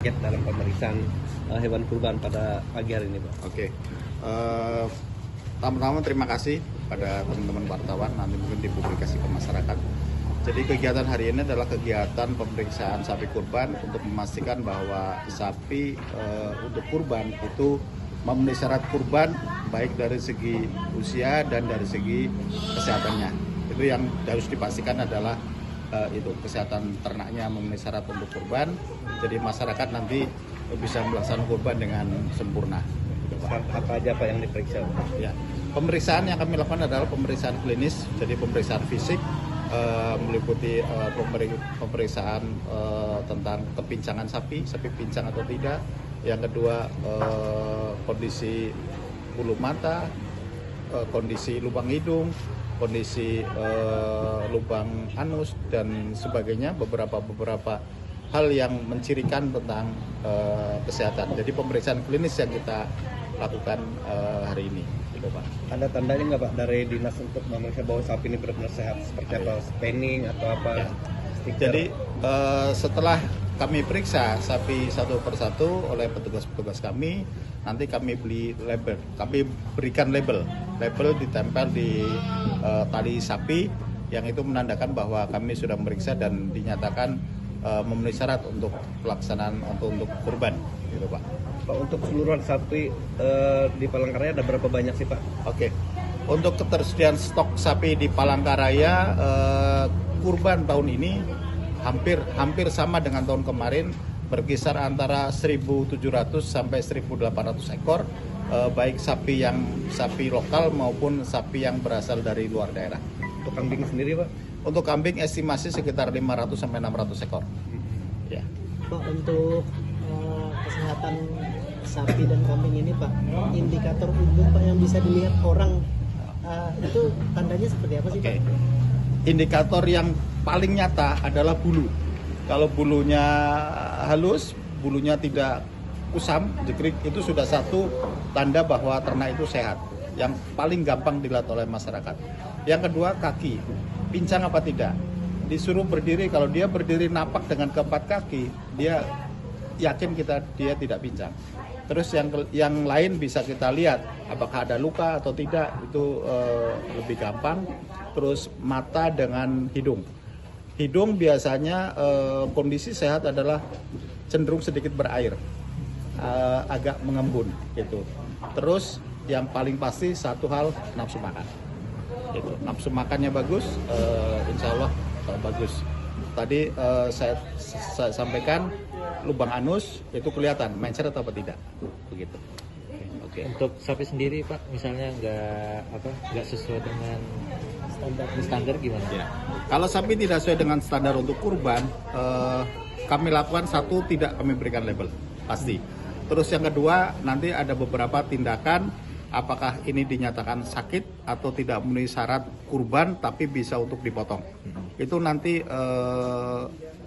kaget dalam pemeriksaan hewan kurban pada pagi hari ini, Pak? Oke. Pertama-tama terima kasih pada teman-teman wartawan, nanti mungkin dipublikasi ke masyarakat. Jadi kegiatan hari ini adalah kegiatan pemeriksaan sapi kurban untuk memastikan bahwa sapi untuk kurban itu memenuhi syarat kurban baik dari segi usia dan dari segi kesehatannya. Itu yang harus dipastikan adalah itu kesehatan ternaknya memenuhi syarat untuk kurban. Jadi masyarakat nanti bisa melaksanakan kurban dengan sempurna. Apa aja Pak yang diperiksa? Ya, pemeriksaan yang kami lakukan adalah pemeriksaan klinis, jadi pemeriksaan fisik. Meliputi pemeriksaan tentang kepincangan sapi pincang atau tidak. Yang kedua kondisi bulu mata, kondisi lubang hidung, kondisi lubang anus dan sebagainya, beberapa hal yang mencirikan tentang kesehatan. Jadi pemeriksaan klinis yang kita lakukan hari ini. Gitu, Pak. Ada tandanya nggak Pak dari dinas untuk memeriksa bahwa sapi ini benar-benar sehat, seperti apa, spanning atau apa? Ya. Stiker. Jadi setelah kami periksa sapi satu persatu oleh petugas-petugas kami, nanti kami beli label, kami berikan label ditempel di tali sapi yang itu menandakan bahwa kami sudah memeriksa dan dinyatakan memenuhi syarat untuk pelaksanaan untuk kurban, gitu Pak. Pak, untuk keseluruhan sapi di Palangkaraya ada berapa banyak sih Pak? Oke, untuk ketersediaan stok sapi di Palangkaraya kurban tahun ini hampir sama dengan tahun kemarin, berkisar antara 1.700 sampai 1.800 ekor, baik sapi lokal maupun sapi yang berasal dari luar daerah. Untuk kambing sendiri Pak? Untuk kambing estimasi sekitar 500 sampai 600 ekor. Ya. Pak, untuk kesehatan sapi dan kambing ini Pak, indikator umum Pak yang bisa dilihat orang itu tandanya seperti apa sih Pak? Indikator yang paling nyata adalah bulu. Kalau bulunya halus, bulunya tidak kusam, jekrik, itu sudah satu tanda bahwa ternak itu sehat. Yang paling gampang dilihat oleh masyarakat. Yang kedua, kaki, pincang apa tidak. Disuruh berdiri, kalau dia berdiri napak dengan keempat kaki, dia yakin dia tidak pincang. Terus yang lain bisa kita lihat apakah ada luka atau tidak, itu lebih gampang. Terus mata dengan hidung. Hidung biasanya kondisi sehat adalah cenderung sedikit berair, agak mengembun gitu. Terus yang paling pasti satu hal, nafsu makan. Gitu. Nafsu makannya bagus, insya Allah bagus. Tadi saya sampaikan lubang anus itu kelihatan mencret atau tidak, begitu. Oke. Untuk sapi sendiri Pak, misalnya nggak sesuai dengan standar gimana? Ya. Kalau sapi tidak sesuai dengan standar untuk kurban, kami lakukan satu, tidak kami berikan label pasti. Terus yang kedua, nanti ada beberapa tindakan, apakah ini dinyatakan sakit atau tidak memenuhi syarat kurban tapi bisa untuk dipotong. Itu nanti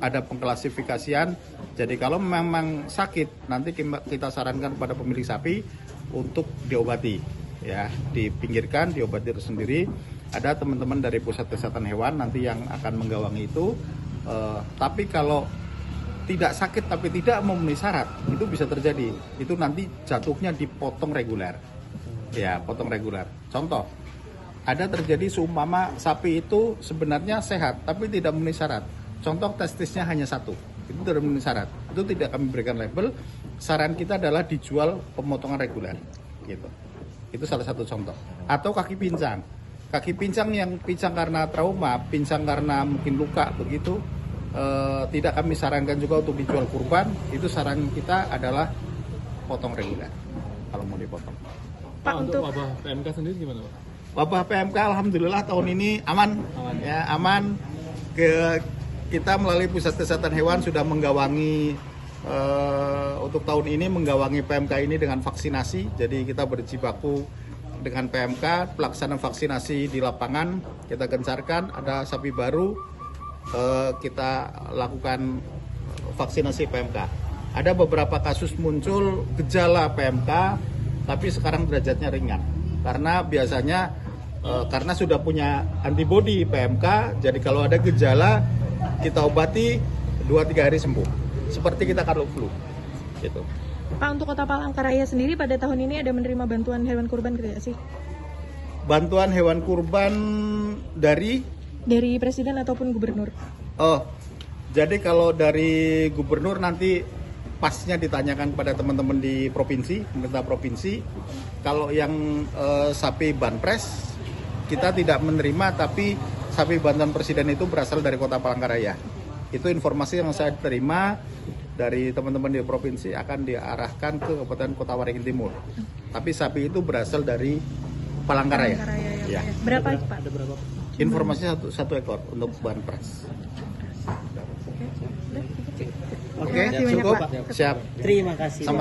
ada pengklasifikasian. Jadi kalau memang sakit, nanti kita sarankan kepada pemilik sapi untuk diobati, ya, dipinggirkan, diobati tersendiri. Ada teman-teman dari pusat kesehatan hewan nanti yang akan menggawangi itu. Tapi kalau tidak sakit tapi tidak memenuhi syarat, itu bisa terjadi. Itu nanti jatuhnya dipotong reguler. Ya, potong reguler. Contoh, ada terjadi seumpama sapi itu sebenarnya sehat tapi tidak memenuhi syarat. Contoh, testisnya hanya satu, itu tidak memenuhi syarat. Itu tidak kami berikan label. Saran kita adalah dijual pemotongan reguler, gitu. Itu salah satu contoh. Atau kaki pincang. Kaki pincang yang pincang karena trauma, pincang karena mungkin luka begitu, tidak kami sarankan juga untuk dijual kurban. Itu saran kita adalah potong reguler kalau mau dipotong. Pak, untuk wabah PMK sendiri gimana Pak? Wabah PMK alhamdulillah tahun ini aman. Ya, aman. Kita melalui pusat kesehatan hewan sudah menggawangi untuk tahun ini menggawangi PMK ini dengan vaksinasi. Jadi kita berjibaku dengan PMK, pelaksanaan vaksinasi di lapangan kita gencarkan. Ada sapi baru, kita lakukan vaksinasi PMK. Ada beberapa kasus muncul gejala PMK, tapi sekarang derajatnya ringan. Karena biasanya karena sudah punya antibodi PMK, jadi kalau ada gejala kita obati 2-3 hari sembuh. Seperti kita kalau flu. Gitu. Pak, untuk Kota Palangkaraya sendiri pada tahun ini ada menerima bantuan hewan kurban gitu ya sih? Bantuan hewan kurban dari Presiden ataupun gubernur? Oh, jadi kalau dari gubernur nanti pasnya ditanyakan kepada teman-teman di provinsi, pemerintah provinsi. Kalau yang sapi banpres kita tidak menerima, tapi sapi bantuan presiden itu berasal dari Kota Palangkaraya. Itu informasi yang saya terima dari teman-teman di provinsi akan diarahkan ke Kabupaten Kota Waringin Timur. Tapi sapi itu berasal dari Palangkaraya. Ya. Ya. Berapa Pak? Informasinya satu ekor untuk banpres. Oke, Terima kasih banyak, cukup. Pak. Siap. Terima kasih. Sama-